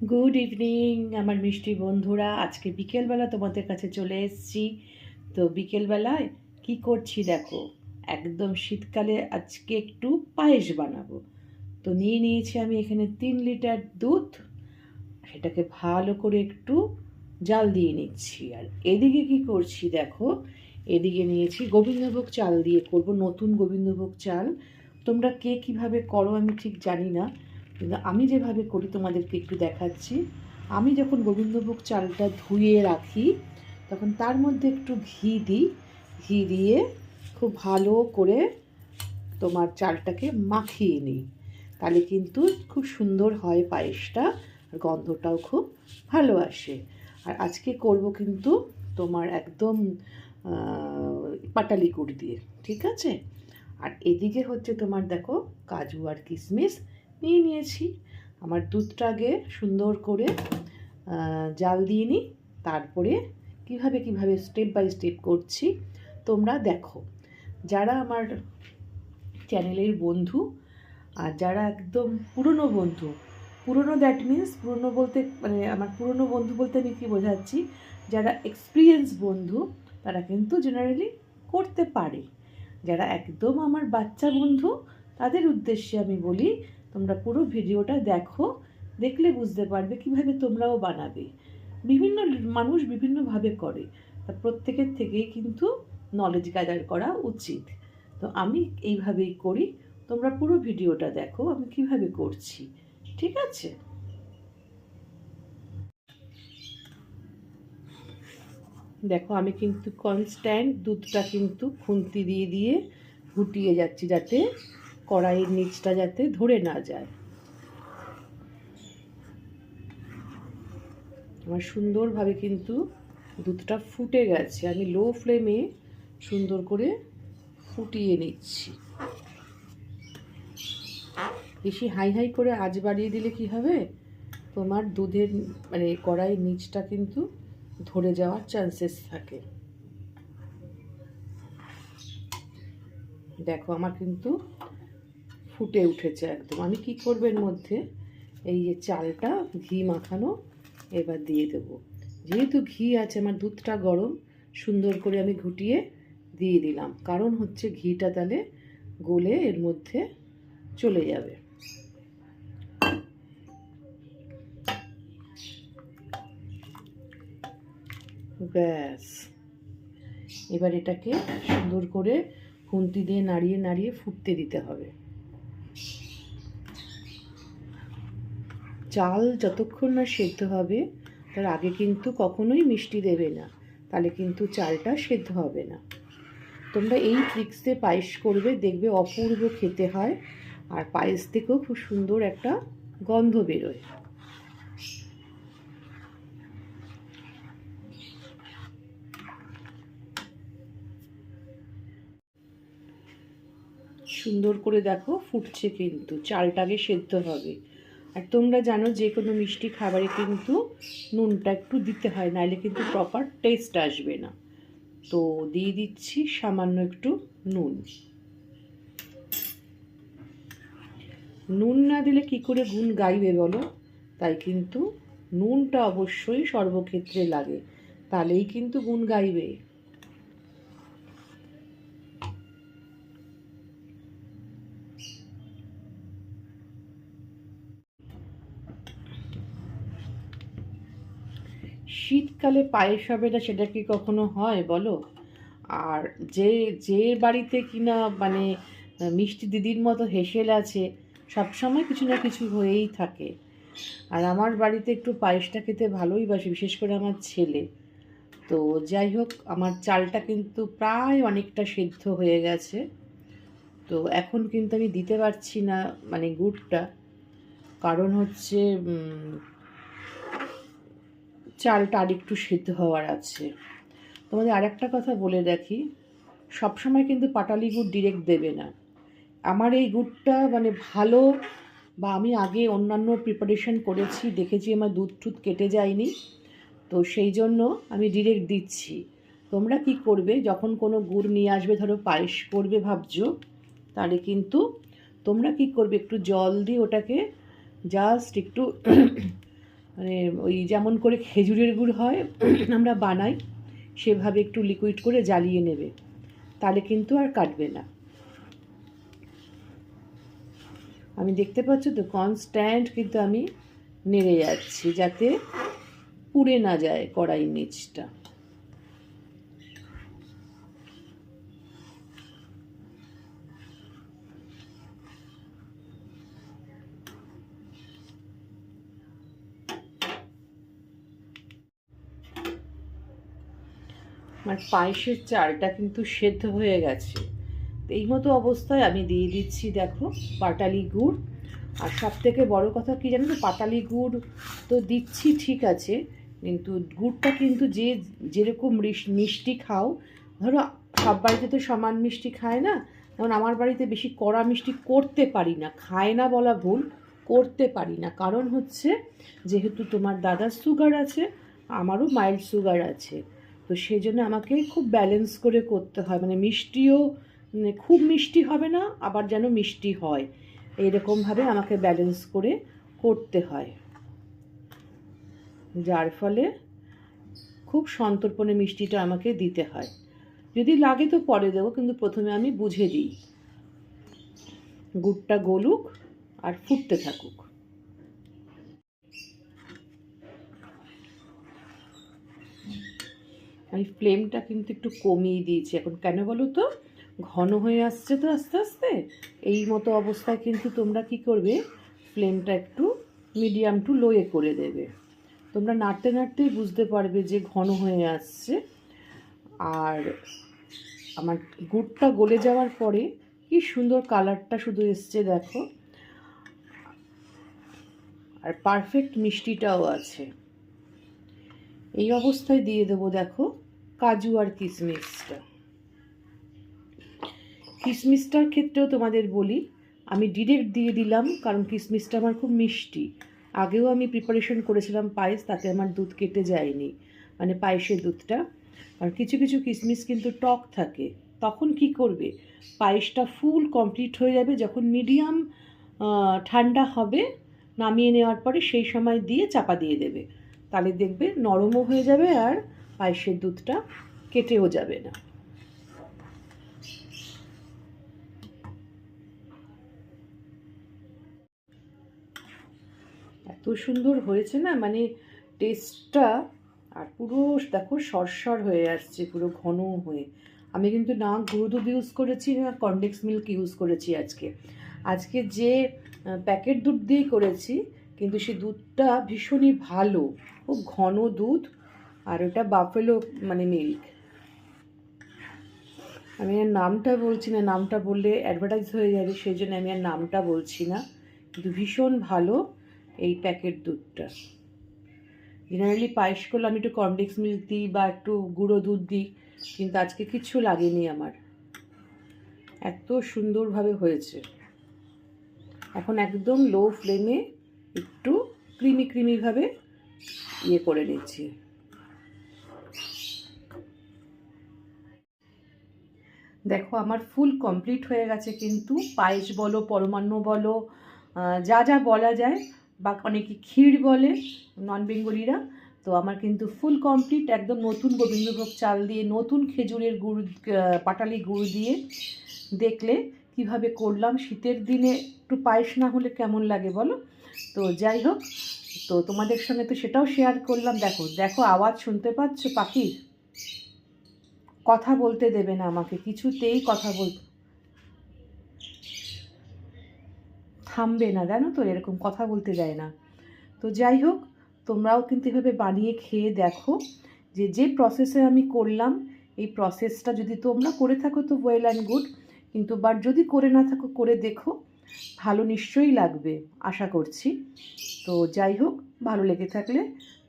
Good evening আমার মিষ্টি বন্ধুরা। আজকে বিকেলবেলা তোমাদের কাছে চলে এসেছি। তো বিকেলবেলায় কি করছি দেখো, একদম শীতকালে আজকে একটু পায়েস বানাবো। তো নিয়ে নিয়েছি আমি এখানে 3 লিটার দুধ, সেটাকে ভালো করে একটু জাল দিয়ে নিচ্ছি। আর এদিকে কি করছি দেখো, এদিকে নিয়েছি গোবিন্দভোগ চাল দিয়ে করব, নতুন গোবিন্দভোগ চাল। তোমরা কে কীভাবে করো আমি ঠিক জানি না, কিন্তু আমি যেভাবে করি তোমাদেরকে একটু দেখাচ্ছি। আমি যখন গোবিন্দভোগ চালটা ধুয়ে রাখি, তখন তার মধ্যে একটু ঘি দিই। ঘি দিয়ে খুব ভালো করে তোমার চালটাকে মাখিয়ে নিই, তাহলে কিন্তু খুব সুন্দর হয় পায়েসটা, আর গন্ধটাও খুব ভালো আসে। আর আজকে করব কিন্তু তোমার একদম পাটালি গুড় দিয়ে, ঠিক আছে। আর এদিকে হচ্ছে তোমার দেখো কাজু আর কিশমিশ নিয়ে নিয়েছি। আমার দুধটা আগে সুন্দর করে জাল দিয়ে নিই, তারপরে কিভাবে স্টেপ বাই স্টেপ করছি তোমরা দেখো। যারা আমার চ্যানেলের বন্ধু আর যারা একদম পুরনো বন্ধু, পুরনো দ্যাট মিন্স পুরনো বলতে মানে আমার পুরনো বন্ধু বলতে আমি কী বোঝাচ্ছি, যারা এক্সপিরিয়েন্স বন্ধু তারা কিন্তু জেনারেলি করতে পারে। যারা একদম আমার বাচ্চা বন্ধু তাদের উদ্দেশ্যে আমি বলি, তোমরা পুরো ভিডিওটা দেখো, দেখলে বুঝতে পারবে কিভাবে তোমরাও বানাবে। বিভিন্ন মানুষ বিভিন্নভাবে করে, তা প্রত্যেকের থেকেই কিন্তু নলেজ গ্যাদার করা উচিত। তো আমি এইভাবেই করি, তোমরা পুরো ভিডিওটা দেখো আমি কিভাবে করছি, ঠিক আছে। দেখো আমি কিন্তু কনস্ট্যান্ট দুধটা কিন্তু খুন্তি দিয়ে দিয়ে ফুটিয়ে যাচ্ছি, যাতে কড়াইয়ের নিচটা যাতে ধরে না যায়। আমার সুন্দরভাবে কিন্তু দুধটা ফুটে গেছে, আমি লো ফ্লেমে সুন্দর করে ফুটিয়ে নিচ্ছি। বেশি হাই হাই করে আঁচ বাড়িয়ে দিলে কি হবে, তোমার দুধের মানে কড়াইয়ের নিচটা কিন্তু ধরে যাওয়ার চান্সেস থাকে। দেখো আমার কিন্তু ফুটে উঠেছে একদম। আমি কি করবো, এর মধ্যে এই যে চালটা ঘি মাখানো এবার দিয়ে দেব। যেহেতু ঘি আছে, আমার দুধটা গরম, সুন্দর করে আমি ঘুটিয়ে দিয়ে দিলাম, কারণ হচ্ছে ঘিটা তাহলে গলে এর মধ্যে চলে যাবে। ব্যাস, এবার এটাকে সুন্দর করে খুন্তি দিয়ে নাড়িয়ে নাড়িয়ে ফুটতে দিতে হবে। চাল যতক্ষণ না সেদ্ধ হবে তার আগে কিন্তু কখনোই মিষ্টি দেবে না, তাহলে কিন্তু চালটা সেদ্ধ হবে না। তোমরা এই ট্রিক্সে পায়েস করবে, দেখবে অপূর্ব খেতে হয়, আর পায়েস থেকেও খুব সুন্দর একটা গন্ধ বেরোয়। সুন্দর করে দেখো ফুটছে, কিন্তু চালটা আগে সেদ্ধ হবে। আর তোমরা জানো যে কোনো মিষ্টি খাবারে কিন্তু নুনটা একটু দিতে হয়, নাহলে কিন্তু প্রপার টেস্ট আসবে না। তো দিয়ে দিচ্ছি সামান্য একটু নুন। নুন না দিলে কি করে গুণ গাইবে বলো, তাই কিন্তু নুনটা অবশ্যই সর্বক্ষেত্রে লাগে, তাহলেই কিন্তু গুণ গাইবে। শীতকালে পায়েস হবে না সেটা কি কখনো হয় বলো। আর যে যে বাড়িতে কিনা মানে মিষ্টি দিদির মতো হেসেল আছে, সবসময় কিছু না কিছু হয়েই থাকে। আর আমার বাড়িতে একটু পায়েসটা খেতে ভালোই বাসে, বিশেষ করে আমার ছেলে। তো যাই হোক, আমার চালটা কিন্তু প্রায় অনেকটা সেদ্ধ হয়ে গেছে। তো এখন কিন্তু আমি দিতে পারছি না মানে গুড়টা, কারণ হচ্ছে চালটা আরেকটু সেদ্ধ হওয়ার আছে। তোমাদের আরেকটা কথা বলে রাখি, সবসময় কিন্তু পাটালি গুড় ডিরেক্ট দেবে না। আমার এই গুড়টা মানে ভালো, বা আমি আগে অন্যান্য প্রিপারেশন করেছি, দেখেছি আমার দুধ টুধ কেটে যায়নি, তো সেই জন্য আমি ডিরেক্ট দিচ্ছি। তোমরা কি করবে, যখন কোনো গুড় নিয়ে আসবে, ধরো পায়েস করবে ভাবছো, তাহলে কিন্তু তোমরা কি করবে, একটু জল দিয়ে ওটাকে জাস্ট একটু মানে ওই যেমন করে খেজুরের গুড় হয় আমরা বানাই সেভাবে একটু লিকুইড করে জ্বালিয়ে নেবে, তাহলে কিন্তু আর কাটবে না। আমি দেখতে পাচ্ছ তো কনস্ট্যান্ট কিন্তু আমি নেড়ে যাচ্ছি যাতে পুড়ে না যায় কড়াইয়ের নিচটা। আমার পায়েসের চালটা কিন্তু সেদ্ধ হয়ে গেছে। এই মতো অবস্থায় আমি দিয়ে দিচ্ছি দেখো পাটালি গুড়। আর সব থেকে বড়ো কথা কী জানো তো, পাটালি গুড় তো দিচ্ছি ঠিক আছে, কিন্তু গুড়টা কিন্তু যে যেরকম মিষ্টি খাও, ধরো সব বাড়িতে তো সমান মিষ্টি খায় না, যেমন আমার বাড়িতে বেশি কড়া মিষ্টি করতে পারি না, খায় না বলা ভুল, করতে পারি না, কারণ হচ্ছে যেহেতু তোমার দাদার সুগার আছে, আমারও মাইল্ড সুগার আছে, তো সেই জন্য আমাকে খুব ব্যালেন্স করে করতে হয়, মানে মিষ্টিও খুব মিষ্টি হবে না, আবার যেন মিষ্টি হয়, এইরকমভাবে আমাকে ব্যালেন্স করে করতে হয়, যার ফলে খুব সন্তর্পণে মিষ্টিটা আমাকে দিতে হয়। যদি লাগে তো পরে দেবো, কিন্তু প্রথমে আমি বুঝে দিই, গুড়টা গলুক আর ফুটতে থাকুক। আমি ফ্লেমটা কিন্তু একটু কমিয়ে দিয়েছি এখন, কেন বলো তো, ঘন হয়ে আসছে তো আস্তে আস্তে। এই মতো অবস্থায় কিন্তু তোমরা কি করবে, ফ্লেমটা একটু মিডিয়াম টু লোয়ে করে দেবে। তোমরা নাড়তে নাড়তেই বুঝতে পারবে যে ঘন হয়ে আসছে। আর আমার গুড়টা গলে যাওয়ার পরে কি সুন্দর কালারটা শুধু এসছে দেখো, আর পারফেক্ট মিষ্টিটাও আছে। এই অবস্থায় দিয়ে দেবো দেখো কাজু আর কিশমিশটা। কিশমিশটার ক্ষেত্রেও তোমাদের বলি, আমি ডিরেক্ট দিয়ে দিলাম কারণ কিশমিশটা আমার খুব মিষ্টি। আগেও আমি প্রিপারেশন করেছিলাম পায়েস, তাতে আমার দুধ কেটে যায়নি, মানে পায়েসের দুধটা। আর কিছু কিছু কিশমিশ কিন্তু টক থাকে, তখন কি করবে, পায়েসটা ফুল কমপ্লিট হয়ে যাবে যখন মিডিয়াম ঠান্ডা হবে, নামিয়ে নেওয়ার পরে সেই সময় দিয়ে চাপা দিয়ে দেবে, তাহলে দেখবে নরমও হয়ে যাবে আর পায়েসের দুধটা কেটেও যাবে না। এত সুন্দর হয়েছে না, মানে টেস্টটা, আর পুরো দেখো সরসর হয়ে আসছে, পুরো ঘন হয়ে। আমি কিন্তু না গুঁড়ো দুধ ইউজ করেছি না কনডেন্স মিল্ক ইউজ করেছি আজকে। আজকে যে প্যাকেট দুধ দিয়েই করেছি, কিন্তু সেই দুধটা ভীষণই ভালো, খুব ঘন দুধ, আর ওটা বাফেলো মানে মিল্ক। আমি আর নামটা বলছি না, নামটা বললে অ্যাডভার্টাইজ হয়ে যাবে, সেই জন্য আমি আর নামটা বলছি না, কিন্তু ভীষণ ভালো এই প্যাকেট দুধটা। জেনারেলি পায়েস করলে আমি একটু কনডেন্স মিল্ক দিই বা একটু গুঁড়ো দুধ দিই, কিন্তু আজকে কিচ্ছু লাগেনি আমার, এত সুন্দরভাবে হয়েছে। এখন একদম লো ফ্লেমে একটু ক্রিমি ক্রিমিভাবে ইয়ে করে নিচ্ছি। দেখো আমার ফুল কমপ্লিট হয়ে গেছে, কিন্তু পায়েস বলো পরমান্ন বলো যা যা বলা যায়, বা অনেকে ক্ষীর বলে নন বেঙ্গলিরা, তো আমার কিন্তু ফুল কমপ্লিট, একদম নতুন গোবিন্দভোগ চাল দিয়ে, নতুন খেজুরের গুড় পাটালি গুড় দিয়ে। দেখলে কিভাবে করলাম, শীতের দিনে একটু পায়েস না হলে কেমন লাগে বলো। তো যাই হোক, তো তোমাদের সঙ্গে তো সেটাও শেয়ার করলাম। দেখো দেখো আওয়াজ শুনতে পাচ্ছ পাখির, কথা বলতে দেবে না আমাকে, কিছুতেই কথা থামবে না, জানো তো, এরকম কথা বলতে দেয় না। তো যাই হোক, তোমরাও কিন্তু এভাবে বানিয়ে খেয়ে দেখো, যে যে প্রসেসে আমি করলাম, এই প্রসেসটা যদি তোমরা করে থাকো তো ওয়েল অ্যান্ড গুড, কিন্তু বাট যদি করে না থাকো করে দেখো, ভালো নিশ্চয়ই লাগবে আশা করছি। তো যাই হোক, ভালো লেগে থাকলে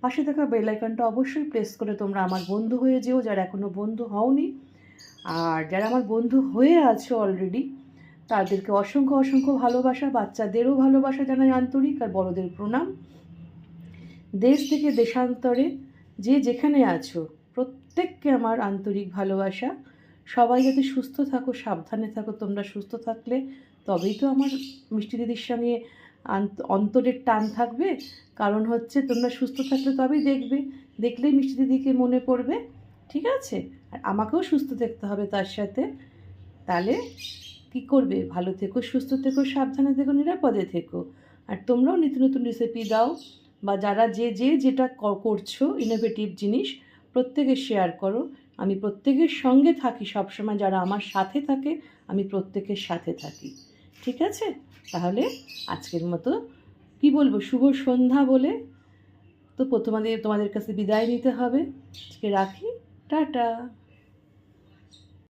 পাশে থাকা বেল আইকনটা অবশ্যই প্রেস করে তোমরা আমার বন্ধু হয়ে যেও, যারা এখনও বন্ধু হওনি। আর যারা আমার বন্ধু হয়ে আছো অলরেডি, তাদেরকে অসংখ্য অসংখ্য ভালোবাসা, বাচ্চাদেরও ভালোবাসা জানাই আন্তরিক, আর বড়দের প্রণাম। দেশ থেকে দেশান্তরে যে যেখানে আছো প্রত্যেককে আমার আন্তরিক ভালোবাসা। সবাই যাতে সুস্থ থাকো, সাবধানে থাকো, তোমরা সুস্থ থাকলে তবেই তো আমার মিষ্টি দিদির সঙ্গে অন্তরের টান থাকবে। কারণ হচ্ছে তোমরা সুস্থ থাকলে তবেই দেখবে, দেখলেই মিষ্টি দিদিকে মনে পড়বে, ঠিক আছে? আর আমাকেও সুস্থ থাকতে হবে তার সাথে। তাহলে কী করবে, ভালো থেকো, সুস্থ থেকো, সাবধানে থেকো, নিরাপদে থেকো। আর তোমরাও নিত্য নতুন রেসিপি দাও, বা যারা যেটা করছো ইনোভেটিভ জিনিস প্রত্যেকে শেয়ার করো। আমি প্রত্যেকের সঙ্গে থাকি সবসময়, যারা আমার সাথে থাকে আমি প্রত্যেকের সাথে থাকি, ঠিক আছে? তাহলে আজকের মতো কি বলবো, শুভ সন্ধ্যা বলে তো তোমাদের কাছে বিদায় নিতে হবে। আজকে রাখি, টাটা।